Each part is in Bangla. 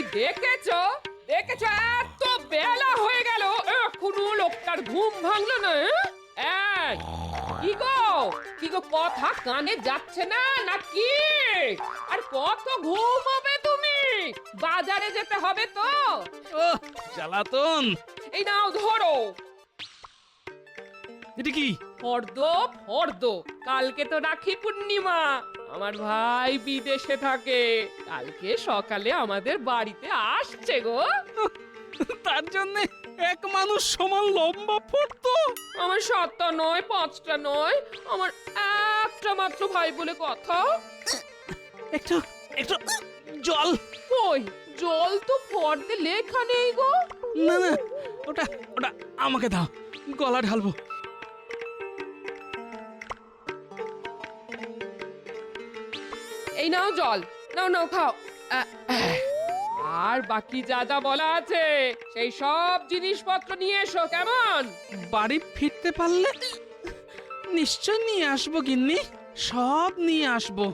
এই দেখেছো দেখেছো, এত বেলা হয়ে গেল এখনো লোকটার ঘুম ভাঙলো না। এই, কি গো কথা কানে যাচ্ছে না নাকি? আর কত ঘুমাবে তুমি? বাজারে যেতে হবে তো। ওহ, জ্বালাতন। এই নাও ধরো। এটা কি? ফর্দ ফর্দ, কালকে তো রাখি পূর্ণিমা। আমার ভাই বিদেশে থাকে, কালকে সকালে আমাদের বাড়িতে আসছে গো। তার জন্য এক মানুষ সমান লম্বা ফটো। আমার 7টা নয় 5টা নয়, আমার একটা মাত্র ভাই বলে কথা। একটু একটু জল। কই জল তো ফর্দে লেখা নেই গো। না না, ওটা ওটা আমাকে দাও, গলা ঢালবো। এই নাও জল, নাও নাও খাও। আর বাকি যা যা বলা আছে সেই সব জিনিসপত্র নিয়ে এসো, কেমন? বাড়ি ফিরতে পারলে নিশ্চয় নিয়ে আসবো গিন্নি, সব নিয়ে আসবো।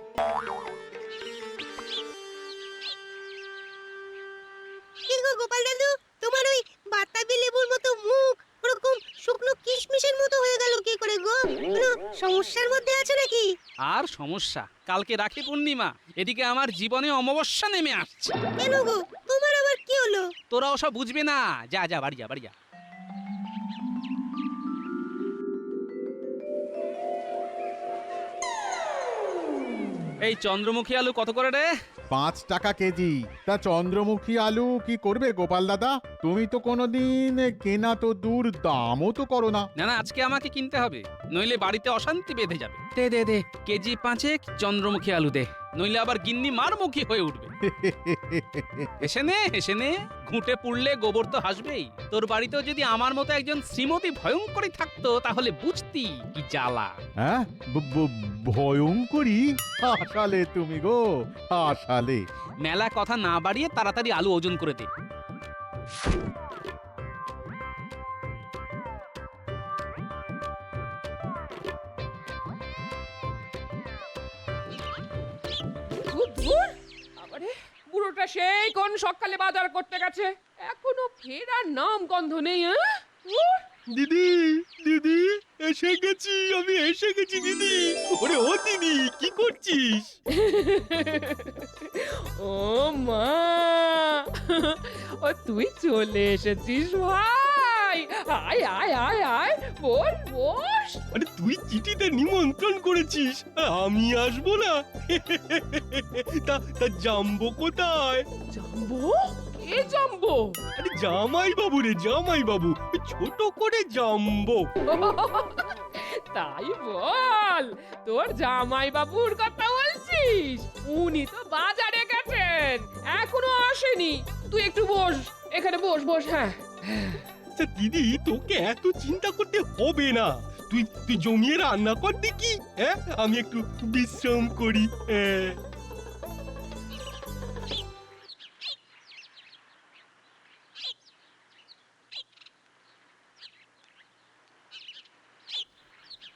কি গো গোপাল দাদু, তোমার ওই বাতাবি লেবুর মতো মুখ ওরকম শুকনো কিশমিশের মতো হয়ে গেল কি করে গো? কোনো সমস্যার মধ্যে আছো নাকি? আর সমস্যা, কালকে রাখি পূর্ণিমা, এদিকে আমার জীবনে অমাবস্যা নেমে আসছে। কেন গো, তোমার আবার কি হলো? তোরা ওসব বুঝবি না, যা যা বাড়ি যা বাড়ি যা। এই চন্দ্রমুখী আলু কত করে রে? 5 টাকা কেজি। তা চন্দ্রমুখী আলু কি করবে গোপাল দাদা? তুমি তো কোনোদিন কেনা তো দূর, দামও তো করো না। না না, আজকে আমাকে কিনতে হবে, নইলে বাড়িতে অশান্তি বেঁধে যাবে। দে দে দে, কেজি 5 চন্দ্রমুখী আলু দে, নইলে আবার গিন্নি মারমুখী হয়ে উঠবে। হেসে নে, ঘুঁটে পুড়লে গোবর তো হাসবেই। তোর বাড়িতেও যদি আমার মতো একজন শ্রীমতী ভয়ঙ্করী থাকতো তাহলে বুঝতি কি জ্বালা। হ্যাঁ, ভয়ঙ্করী হাসালে তুমি গো, হাসালে। মেলা কথা না বাড়িয়ে তাড়াতাড়ি আলু ওজন করে দে। ধুর, আবারে বুড়োটা সেই কোন সকালে বাজার করতে গেছে, এখনো ফেরার নাম গন্ধ নেই। দিদি দিদি এসে গেছি, আমি এসে গেছি দিদি। ওরে ও দিদি, কি করছিস? ও মা, ও তুই চলে এসেছিস ভাই। আয় আয় আয় আয়, বস বস। আরে তুই চিঠিতে নিমন্ত্রণ করেছিস, আমি আসবো না? তা তা জাম্বো কোথায়? জাম্বো? কে জাম্বো? আরে জামাই বাবু রে, জামাই বাবু, ছোট করে জাম্বো। তাই বল, তোর জামাই বাবুর কথা বলছিস? উনি তো বাজারে গেছেন, এখনো আসেনি। তুই একটু বস, এখানে বস বস। হ্যাঁ তা দিদি, তোকে এত চিন্তা করতে হবে না। তুই তুই জমিয়ে রান্না কর দেখি, হ্যাঁ আমি একটু বিশ্রাম করি।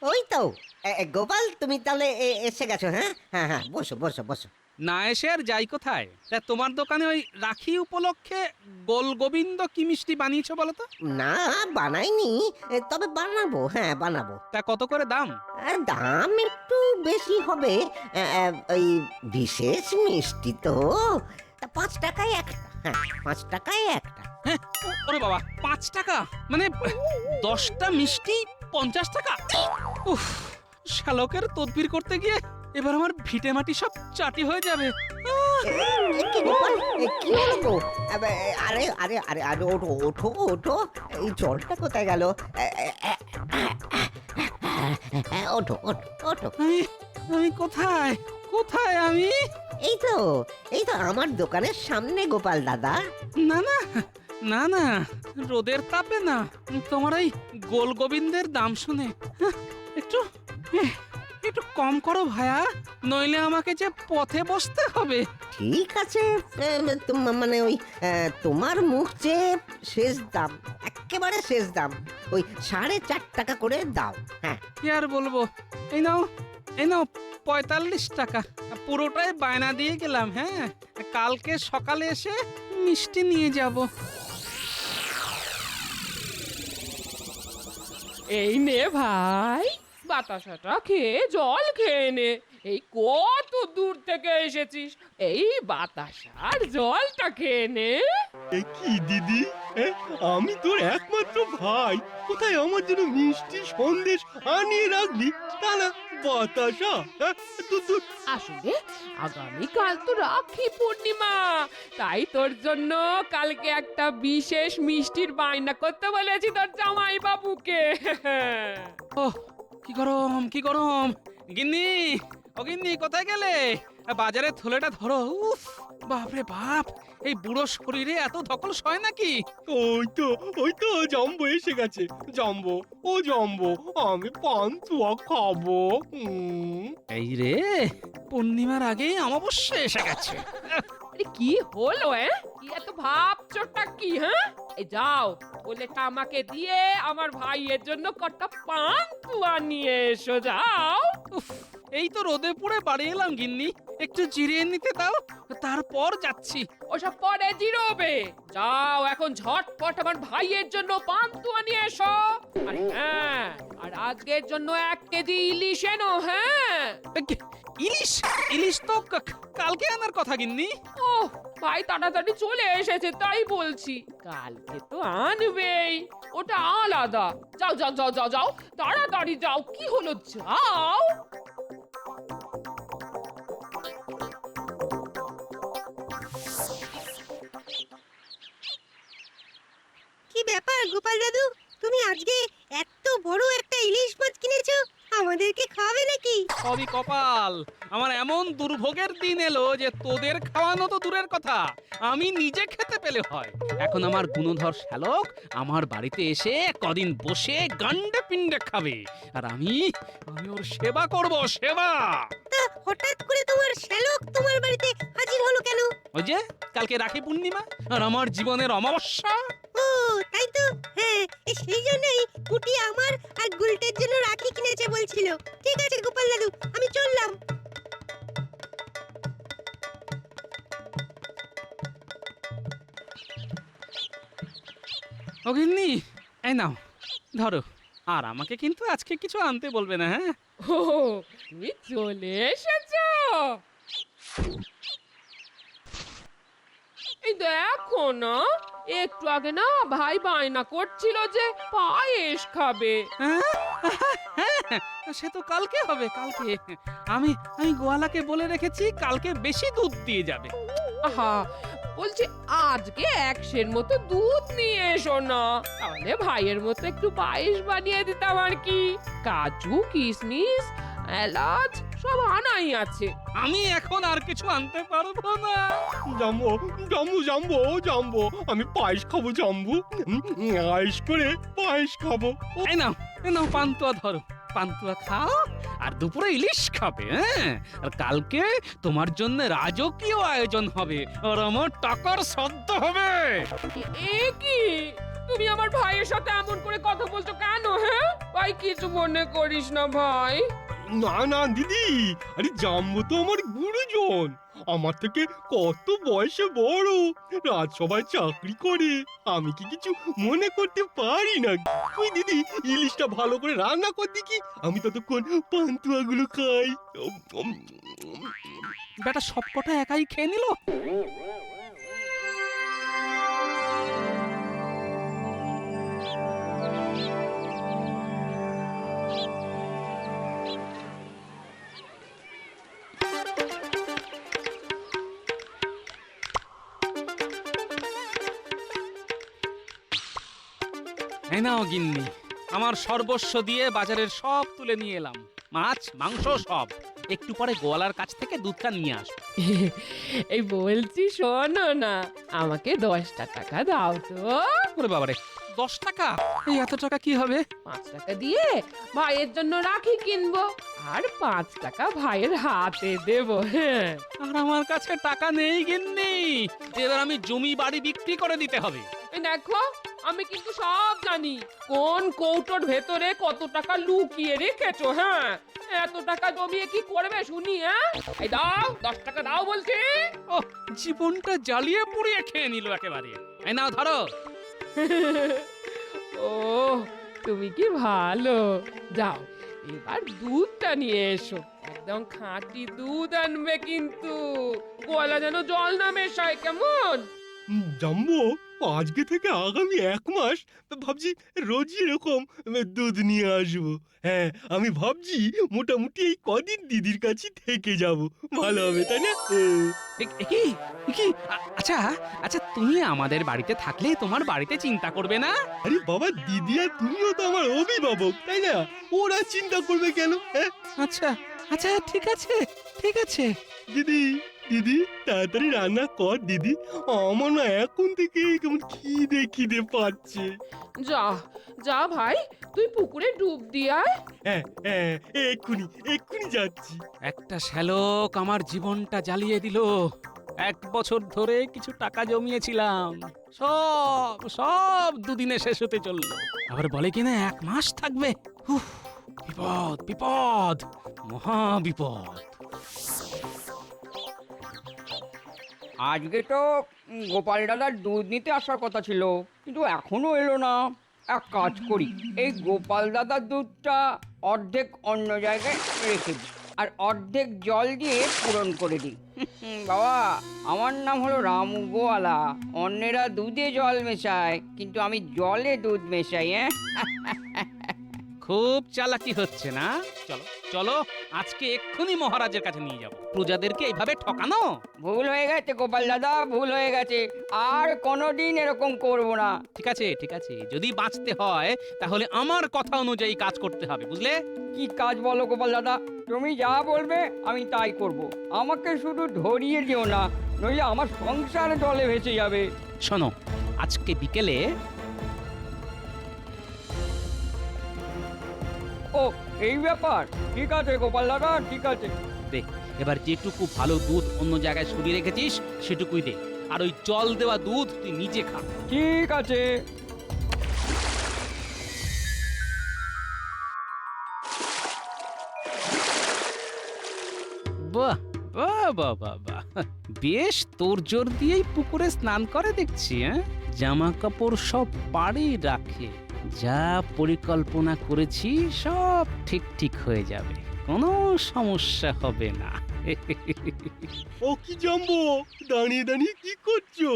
ওই তো গোপাল, তুমি তাহলে এসে গেছো? হ্যাঁ হ্যাঁ হ্যাঁ, বসো বসো বসো। না এসে আর যাই কোথায়? তা তোমার দোকানে ওই রাখি উপলক্ষে গোল গোবিন্দ কি মিষ্টি বানিয়েছো বলো তো? না, বানাইনি, তবে বানাবো, হ্যাঁ বানাবো। তা কত করে দাম? দাম একটু বেশি হবে, ওই বিশেষ মিষ্টি তো, তা 5 টাকায় একটা। হ্যাঁ, 5 টাকায় একটা। হ্যাঁ, ওরে বাবা, 5 টাকা? মানে 10টা মিষ্টি 50 টাকা? উফ, শালকের তদবির করতে গিয়ে এবার আমার ভিটে মাটি সব চাটি হয়ে যাবে। কি গোপাল, কি হলো গো? আরে আরে আরে আরে, ওঠো ওঠো ওঠো, এই জলটা কোথায় গেল? ওঠো ওঠো ওঠো। আমি কোথায় কোথায় আমি? এই তো, এই তো আমার দোকানের সামনে গোপাল দাদা। না না না না, রোদের তাপে না, তোমার এই গোল গোবিন্দের দাম শুনে একটু একটু কম করো ভায়া, নইলে আমাকে যে পথে বসতে হবে। ঠিক আছে, মানে ওই তোমার মুখ চেয়ে শেষ দাম, একেবারে শেষ দাম, ওই 4.5 টাকা করে দাও। হ্যাঁ, কি আর বলবো, এই নাও এই নাও 45 টাকা, পুরোটাই বায়না দিয়ে গেলাম। হ্যাঁ, কালকে সকালে এসে মিষ্টি নিয়ে যাব। এই নে ভাই, বাতাসাটা খেয়ে জল খেয়ে নে। এই কত দূর থেকে এসেছিস, এই বাতাসার জলটা খেয়ে নে। এ কি দিদি, আমি তোর একমাত্র ভাই, কোথায় আমার জন্য মিষ্টি সন্দেশ আনিয়ে রাখবি, তা না বাতাসা। দূর। আসলে আগামীকাল তো রাখি পূর্ণিমা, তাই তোর জন্য কালকে একটা বিশেষ মিষ্টির বায়না করতে বলেছি তোর জামাই বাবুকে। ওহ, কি গরম কি গরম! গিন্নি, ও গিন্নি, কোথায় গেলে? বাজারে থলেটা ধরো। উফ, বাপরে বাপ, এই বুড়ো শরীরে এত ধকল সয় নাকি? ওই তো জাম্বো এসে গেছে। জাম্বো, ও জাম্বো, আমি পান্তুয়া খাবো। এই রে, পূর্ণিমার আগেই অমাবস্যা এসে গেছে। আরে কি হলো কি এত ভাবছোটা কি? হ্যাঁ, এই যাও, বলেটা আমাকে দিয়ে আমার ভাইয়ের জন্য কটা পান্তুয়া নিয়ে এসো, যাও। উফ, এই তো রোদে পুড়ে বাড়ি এলাম গিন্নি, একটু জিরিয়ে নিতে দাও, তারপর যাচ্ছি। ওসব পরে জিরোবে, যাও এখন ঝটপট আমার ভাইয়ের জন্য পান্তুয়া নিয়ে এসো। আর হ্যাঁ, আর আজকের জন্য 1 কেজি ইলিশ এনো। হ্যাঁ, ইলিশ? ইলিশ তো কালকে আনার কথা গিন্নি। ওহ, ভাই তাড়াতাড়ি চলে এসেছে তাই বলছি, কালকে তো আনবেই, ওটা আলাদা। যাও যাও যাও যাও যাও, তাড়াতাড়ি যাও, কি হলো, যাও। কি ব্যাপার গোপাল দাদু, তুমি আজকে এত বড় একটা ইলিশ মাছ কিনেছো, আমাদেরকে খাওয়াবে নাকি? সবই কপাল, আমার এমন দুর্ভোগের দিন এলো যে তোদের খাওয়ানো তো দূরের কথা, আমি নিজে খেতে পেলে হয়। এখন আমার গুণধর শ্যালক আমার বাড়িতে এসে কদিন বসে গান্ডে পিণ্ডে খাবে, আর আমি ওর সেবা করব, সেবা। তা হঠাৎ করে তোমার শ্যালক তোমার বাড়িতে হাজির হলো কেন? ওই যে কালকে রাখি পূর্ণিমা আর আমার জীবনের অমাবস্যা। ও তাই তো, হ্যাঁ, সেই জন্যই কুটি আমার আর গুলটের জন্য রাখি কিনেছে বলছিল। ঠিক আছে গোপাল দাদু, আমি চললাম। ও গিন্নি, এই নাও ধরো, আর আমাকে কিন্তু আজকে কিছু আনতে বলবে না, হ্যাঁ? ও, তুমি চলে এসেছো। এই দেখো না, একটু আগে না ভাই বায়না করছিল যে পায়েস খাবে। হ্যাঁ? সে তো কালকে হবে, কালকে। আমি আমি গোয়ালাকে বলে রেখেছি কালকে বেশি দুধ দিয়ে যাবে। আহা, বলছি আজকে 100 মতো দুধ নিয়ে এসো না, তাহলে ভাইয়ের মতো একটু পায়েস বানিয়ে দিতাম আর কি। কাজু, কিশমিশ, এলাচ সব আনাই আছে। আমি এখন আর কিছু আনতে পারবো না। জাম্বো জাম্বো জাম্বো জাম্বো, আমি পায়েস খাবো জাম্বু, আয়েস করে পায়েস খাবো। এই নাও, এই নাও, পান্তুয়া ধরো, পান্তুয়া খাও, আর দুপুরে ইলিশ খাবে। হ্যাঁ, আর কালকে তোমার জন্য রাজকীয় আয়োজন হবে, আর আমার টাকার শ্রাদ্ধ হবে। এ কি, তুমি আমার ভাইয়ের সাথে এমন করে কথা বলছো কেন? হ্যাঁ ভাই, কিছু মনে করিস না ভাই। না না দিদি, আরে জাম্বো তো আমার গুরুজন, আমার থেকে কত বয়সে বড়, রাজসভায় চাকরি করে, আমি কি কিছু মনে করতে পারি না? তুই দিদি ইলিশটা ভালো করে রান্না কর দেখি, আমি ততক্ষণ পান্তুয়াগুলো খাই। বেটা সব কটা একাই খেয়ে নিল। এই নাও গিন্নি, আমার সর্বস্ব দিয়ে বাজারের সব তুলে নিয়ে এলাম, মাছ মাংস সব। একটু পরে গোয়ালার কাছ থেকে দুধটা নিয়ে আসবো। এই বলছি শোনো না, আমাকে 10টা টাকা দাও তো। ওরে বাবারে, 10 টাকা? এই এত টাকা কি হবে? 5 টাকা দিয়ে ভাইয়ের জন্য রাখি কিনবো, আর 5 টাকা ভাইয়ের হাতে দেবো। হ্যাঁ, আর আমার কাছে টাকা নেই গিন্নি, এবার আমি জমি বাড়ি বিক্রি করে দিতে হবে। এই দেখো, আমি কিন্তু সব জানি কোন কৌটোর ভেতরে কত টাকা লুকিয়ে রেখেছো। হ্যাঁ, এত টাকা জমিয়ে কি করবে শুনি? হ্যাঁ, এই দাও 10 টাকা দাও বলছি। ও জীবনটা জ্বালিয়ে পুড়িয়ে খেয়ে নিল একেবারে। এই নাও ধরো। ও তুমি কি ভালো। যাও এবার দুধটা নিয়ে এসো, একদম খাঁটি দুধ আনবে কিন্তু, গলা যেন জল না মেশায়, কেমন? জাম্বো, আজকে থেকে আগামী 1 মাস ভাবছি রোজই এরকম দুধ নিয়ে আসবো। হ্যাঁ, আমি ভাবছি মোটামুটি এই কদিন দিদির কাছে থেকে যাব, ভালো হবে তাই না? কি কি আচ্ছা আচ্ছা, তুমি আমাদের বাড়িতে থাকলে তোমার বাড়িতে চিন্তা করবে না? আরে বাবা, দিদি আর তুমিও তো আমার অভিভাবক তাই না? ওরা চিন্তা করবে কেন? হ্যাঁ আচ্ছা আচ্ছা, ঠিক আছে ঠিক আছে। দিদি, দিদি তাড়াতাড়ি রান্না কর দিদি, আমার না এখন থেকে কেমন খিদে খিদে পাচ্ছে। যা যা ভাই, তুই পুকুরে ডুব দিয়ে আয়। হ্যাঁ হ্যাঁ, এক্ষুনি এক্ষুনি যাচ্ছি। একটা শ্যালক আমার জীবনটা জ্বালিয়ে দিল। 1 বছর ধরে কিছু টাকা জমিয়েছিলাম, সব সব দুদিনে শেষ হতে চললো। আবার বলে কিনা 1 মাস থাকবে। উফ, বিপদ বিপদ, মহা বিপদ। আজকে তো গোপাল দাদার দুধ নিতে আসার কথা ছিল, কিন্তু এখনো এলো না। এক কাজ করি, এই গোপাল দাদার দুধটা অর্ধেক অন্য জায়গায় রেখে দিই, আর অর্ধেক জল দিয়ে পূরণ করে দিই। বাবা, আমার নাম হলো রামু গোয়ালা। অন্যেরা দুধে জল মেশায়, কিন্তু আমি জলে দুধ মেশাই। খুব চালাকি হচ্ছে না? চলো চলো, আজকে এক্ষুনি মহারাজের কাছে নিয়ে যাব। প্রজাদেরকে এইভাবে ঠকানো ভুল হয়ে গেছে গোপাল দাদা, ভুল হয়ে গেছে। আর কোনোদিন এরকম করব না। ঠিক আছে ঠিক আছে, যদি বাঁচতে হয় তাহলে আমার কথা অনুযায়ী কাজ করতে হবে, বুঝলে? কি কাজ বলো গোপাল দাদা? তুমি যা বলবে আমি তাই করব। আমাকে শুধু ধরিয়ে দিও না, নইলে আমার সংসার জলে ভেসে যাবে। শোনো, আজকে বিকেলে ও, এই ব্যাপার। ঠিক আছে গোপাল দাদা, ঠিক আছে। দে, এবার যেটুকু ভালো দুধ অন্য জায়গায় সরিয়ে রেখেছিস সেটুকুই দে, আর ওই জল দেওয়া দুধ তুই নিজে খা। ঠিক আছে। বাহ বাহ বাহ বাহ বাহ, বেশ তোর জোর দিয়েই পুকুরে স্নান করে দেখছি। জামা কাপড় সব পাড়ে রাখে, যা পরিকল্পনা করেছি সব ঠিক ঠিক হয়ে যাবে, কোনো সমস্যা হবে না। ও কি জাম্বো, দাঁড়িয়ে দাঁড়িয়ে কি করছো?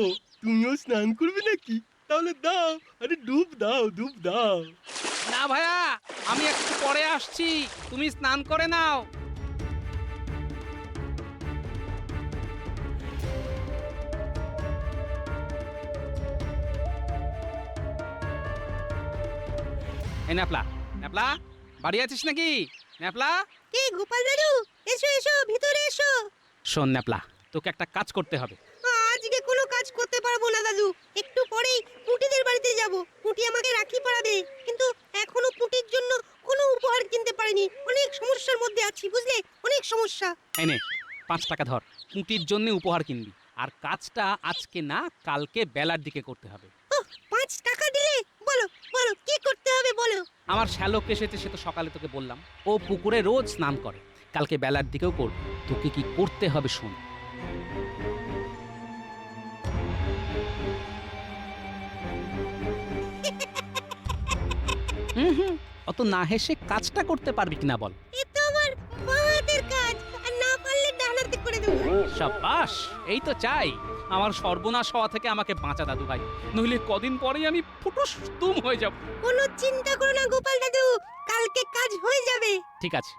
তুমিও স্নান করবে নাকি? তাহলে দাও, আরে ডুব দাও, ডুব দাও। না ভাইয়া, আমি একটু পরে আসছি, তুমি স্নান করে নাও। এই ন্যাপলা, ন্যাপলা, বাড়ি আছিস নাকি? ন্যাপলা, কে গোপাল দাদু? এসো এসো, ভিতরে এসো। শোন ন্যাপলা, তোকে একটা কাজ করতে হবে। আজকে কোনো কাজ করতে পারবো না দাদু, একটু পরেই পুটিদের বাড়িতে যাব। পুটি আমাকে রাখি পরাবে, কিন্তু এখনো পুটির জন্য কোনো উপহার কিনতে পারিনি। অনেক সমস্যার মধ্যে আছি, বুঝলে? অনেক সমস্যা। এই নে 5 টাকা ধর, কুটির জন্য উপহার কিনবি। আর কাজটা আজকে না, কালকে বেলার দিকে করতে হবে। 5 টাকা দিলে? বলো বলো, কি করতে হবে বলো। আমার শ্যালক এসেছে, সে তো সকালে তোকে বললাম, ও পুকুরে রোজ স্নান করে, কালকে বেলার দিকেও করবে। তোকে কি করতে হবে শোন। অত না হেসে কাজটা করতে পারবি কিনা বল। এ তো আমার বাঁ হাতের কাজ, আর না পারলে ডান হাতে করে দেবো। সাবাস, এই তো চাই। আমার সর্বনাশ হওয়া থেকে আমাকে বাঁচা দাদু ভাই, নইলে কদিন পরেই আমি ফুটুস তুম হয়ে যাব। কোনো চিন্তা করো না গোপাল দাদু, কালকে কাজ হয়ে যাবে। ঠিক আছে।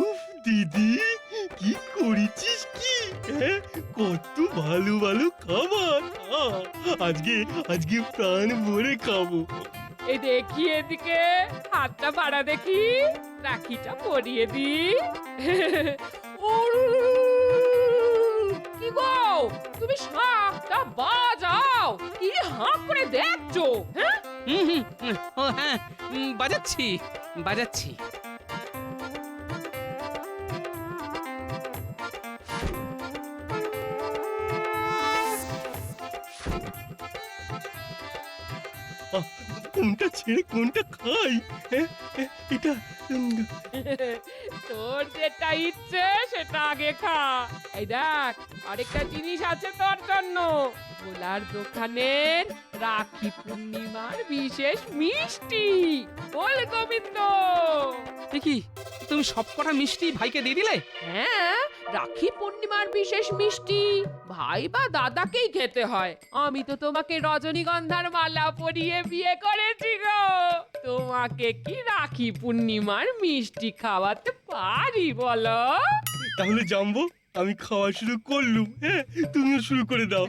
উফ দিদি, কি করেছিস কি? কত ভালো ভালো খাবার। আজকে আজকে প্রাণ ভরে খাবো। এই দেখি এদিকে, হাতটা বাড়া দেখি, রাখিটা পরিয়ে দি। কি গো, তুমি শাকটা বাজাও, কি হাঁ করে দেখছো? হ্যাঁ, ও হ্যাঁ, বাজাচ্ছি বাজাচ্ছি। কোনটা ছেড়ে কোনটা খাই? হ্যাঁ, এটা তোর যেটা ইচ্ছে সেটা আগে খা। এই দেখ, আরেকটা জিনিস আছে তোর জন্য। ভোলার দোকানের রাখি পূর্ণিমার বিশেষ মিষ্টি বল গোবিন্দ। কি তুমি সবকটা মিষ্টি ভাইকে দিয়ে দিলে? হ্যাঁ, রাখি পূর্ণিমার বিশেষ মিষ্টি ভাই বা দাদাকেই খেতে হয়। আমি তো তোমাকে রজনীগন্ধার মালা পরিয়ে বিয়ে করেছি গো। তোমাকে কি রাখি পূর্ণিমার মিষ্টি খাওয়াতে পারি বলো? তাহলে জানবো, আমি খাওয়া শুরু করলুম। হ্যাঁ, তুমিও শুরু করে দাও।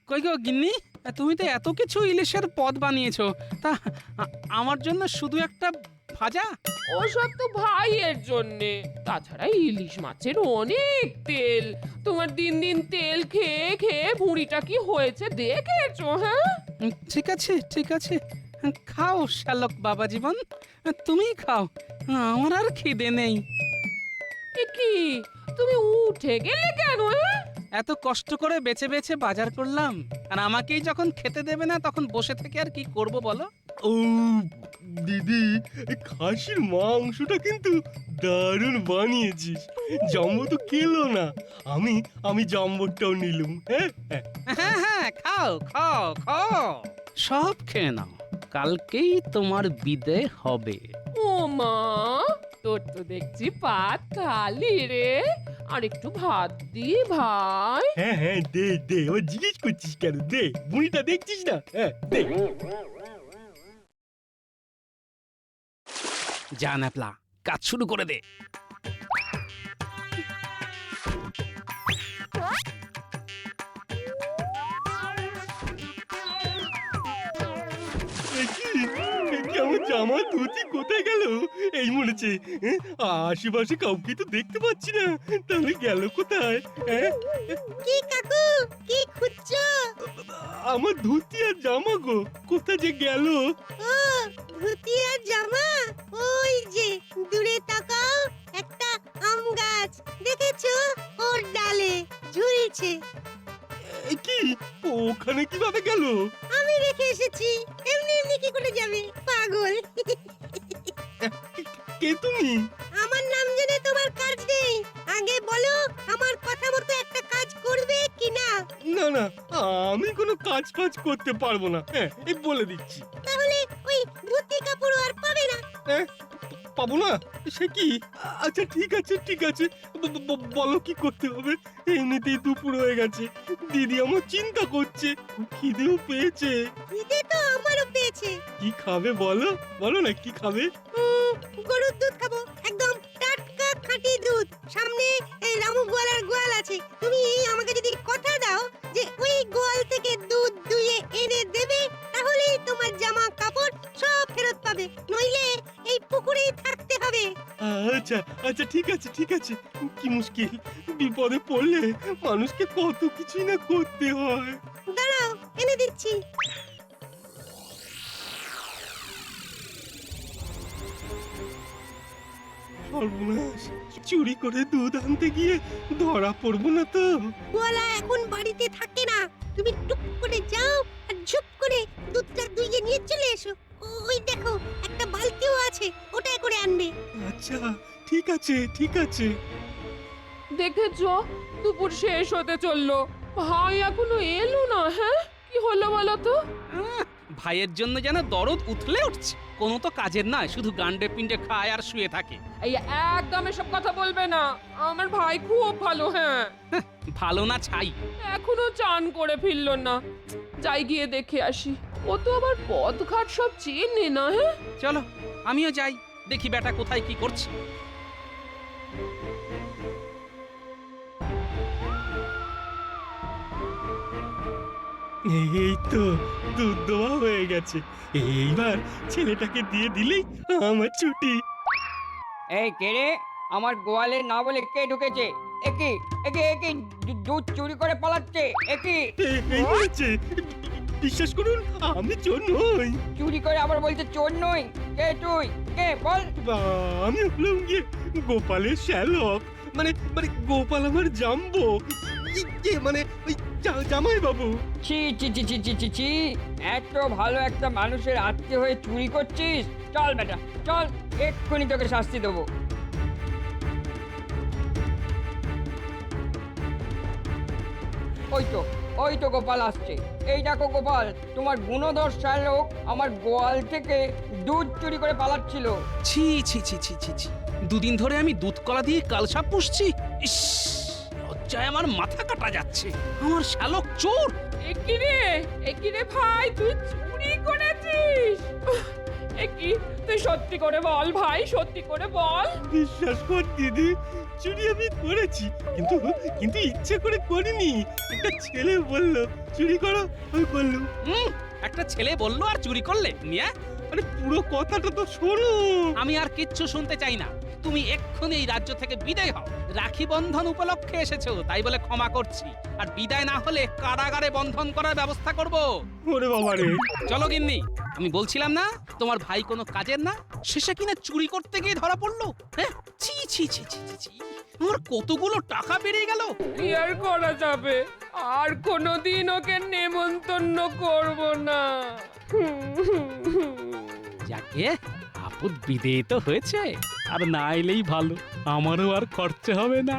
কই গো গিন্নি, তুমি তো এত কিছু ইলিশের পদ বানিয়েছো, তা আমার জন্য শুধু একটা ভাজা? ওসব তো ভাইয়ের জন্যে। তাছাড়া ইলিশ মাছের অনেক তেল। তোমার দিন দিন তেল খেয়ে খেয়ে ভুঁড়িটা কি হয়েছে দেখেছো? হ্যাঁ, ঠিক আছে ঠিক আছে, খাও শ্যালক বাবা জীবন, তুমি খাও, আমার আর খিদে নেই। এ কি, তুমি উঠে গেলে কেন? এত কষ্ট করে বেছে বেছে বাজার করলাম, আর আমাকেই যখন খেতে দেবে না তখন বসে থেকে আর কি করব বলো? ও দিদি, এই খাসির মাংসটা কিন্তু দারুণ বানিয়েছিস। জাম্বো তো খেলো না, আমি জাম্বোরটাও নিলুম। হ্যাঁ হ্যাঁ, হ্যাঁ হ্যাঁ, খাও খাও খাও, সব খেয়ে নাও, কালকেই তোমার বিদায় হবে। ও মা, তোর তো দেখছি পাত খালি রে। আর একটু ভাত দি ভাই। হ্যাঁ হ্যাঁ, দে দে, ও জিজ্ঞেস করছিস কেন? দে, বুড়িটা দেখছিস না? হ্যাঁ দে। যা ন্যাপলা, কাজ শুরু করে দে। আমার জামা ধুতি কোথায় গেল? এই মরেছে। আশেপাশে কাউকে তো দেখতে পাচ্ছি না, তাহলে গেল কোথায়? হ্যাঁ, কি কাকু, কি খুঁজছো? আমার ধুতি আর জামা গো, কোথায় যে গেল? ও, ধুতি আর জামা ওই যে দূরে তাকাও, একটা আম গাছ দেখেছো? ওর ডালে ঝুলছে। কি, ওখানে কিভাবে গেল? আমি রেখে এসেছি, এমনি এমনি কি করে যাবে পাগল? কে তুমি? আমার নাম জেনে তোমার কাজ নেই। আগে বলো, আমার কথা মতো একটা কাজ করবে কিনা? না না, আমি কোনো কাজ ফাজ করতে পারবো না। হ্যাঁ, এই বলে দিচ্ছি। তাহলে ওই ধুতি কাপড় আর পাবে না। হ্যাঁ, পাবো না? সে কি? আচ্ছা ঠিক আছে ঠিক আছে, বলো কি করতে হবে? এমনিতেই দুপুর হয়ে গেছে, দিদি আমার চিন্তা করছে, খুব খিদেও পেয়েছে। খিদে তো আমারও পেয়েছে। কি খাবে বলো, বলো না কি খাবে? গরুর দুধ খাবো, একদম টাটকা খাঁটি দুধ। সামনে এই রামু গোয়ালার গোয়াল আছে। তুমি আমাকে যদি কথা দাও যে ওই গোয়াল থেকে দুধ দুয়ে এনে দেবে, তাহলেই তোমার জামা কাপড় সব ফেরত পাবে, নইলে এই পুকুরেই থাকতে হবে। আচ্ছা আচ্ছা ঠিক আছে ঠিক আছে। কি মুশকিল, বিপদে পড়লে মানুষকে কত কিছুই না করতে হয়। দাঁড়াও, এনে দিচ্ছি। সর্বনাশ, চুরি করে দুধ আনতে গিয়ে ধরা পড়বো না তো? গোয়ালা এখন বাড়িতে থাকে না। তুমি টুক করে যাও আর ঝুপ করে দুধটা দুইয়ে নিয়ে চলে এসো। ওই দেখো, একটা বালতিও আছে, ওটাই করে আনবে। আচ্ছা ঠিক আছে ঠিক আছে। দেখেছো, দুপুর শেষ হতে চললো, ভাই এখনো এলো না। হ্যাঁ, কি হলো বলো তো? ভাইয়ের জন্য যেন দরদ উথলে উঠছে, কোনো তো কাজের নয়, শুধু গান্ডে পিণ্ডে খায় আর শুয়ে থাকে। এই একদম এসব কথা বলবে না, আমার ভাই খুব ভালো। হ্যাঁ, ভালো না ছাই। এখনো চান করে ফিরলো না। যাই গিয়ে দেখে আসি, ও তো আবার পথঘাট সব চেনে না। হ্যাঁ, চলো আমিও যাই, দেখি বেটা কোথায় কি করছে। এই তো দুধ দেওয়া হয়ে গেছে, এইবার ছেলেটাকে দিয়ে দিলেই আমার ছুটি। এই কে রে? আমার গোয়ালে না বলে কে ঢুকেছে? একে একে একে দুধ চুরি করে পালাচ্ছে। একে এই হয়েছে, বিশ্বাস করুন আমি চোর নই। চুরি করে আবার বলছে চোর নই। কে তুই? কে বল? আমি হলাম গিয়ে গোপালের শ্যালক, মানে মানে গোপাল আমার জাম্বো। মানে ওই জামাই বাবু। ছি ছি ছি ছি ছি ছি ছি, এত ভালো একটা মানুষের আত্মীয় হয়ে চুরি করছিস? চল বেটা চল, এক্ষুনি তোকে শাস্তি দেবো। ওই তো গোপাল আসছে। এই দেখো গোপাল, তোমার গুণধর শ্যালক আমার গোয়াল থেকে দুধ চুরি করে পালাচ্ছিল। ছি ছি ছি ছি ছি ছি, দুদিন ধরে আমি দুধ কলা দিয়ে কালসাপ পুষছি। ইস, লজ্জায় আমার মাথা কাটা যাচ্ছে। আমার শালক চোর। একিরে ভাই, তুই চুরি করেছিস? তুই সত্যি করে বল ভাই, সত্যি করে বল। বিশ্বাস কর দিদি, চুরি আমি করেছি, কিন্তু কিন্তু ইচ্ছে করে করিনি। একটা ছেলে বলল চুরি করো, আমি করলাম। একটা ছেলে বললো আর চুরি করলে? নিয়ে আরে পুরো কথাটা তো শোনো। আমি আর কিচ্ছু শুনতে চাই না। তুমি এক্ষুনি এই রাজ্য থেকে বিদায় হও। রাখি বন্ধন উপলক্ষে এসেছো তাই বলে ক্ষমা করছি, আর বিদায় না হলে কারাগারে বন্ধন করার ব্যবস্থা করব। ওরে বাবা রে। চলো গিন্নি, আমি বলছিলাম না তোমার ভাই কোনো কাজের না, শেষে কিনা চুরি করতে গিয়ে ধরা পড়লো। হ্যাঁ, ছি ছি ছি ছি ছি ছি, আমার কতগুলো টাকা বেরিয়ে গেল। কি আর করা যাবে, আর কোনোদিন ওকে নেমন্তন্ন করব না। যাকে আপদ বিদেয় তো হয়েছে, আর না এলেই ভালো, আমারও আর খরচা হবে না।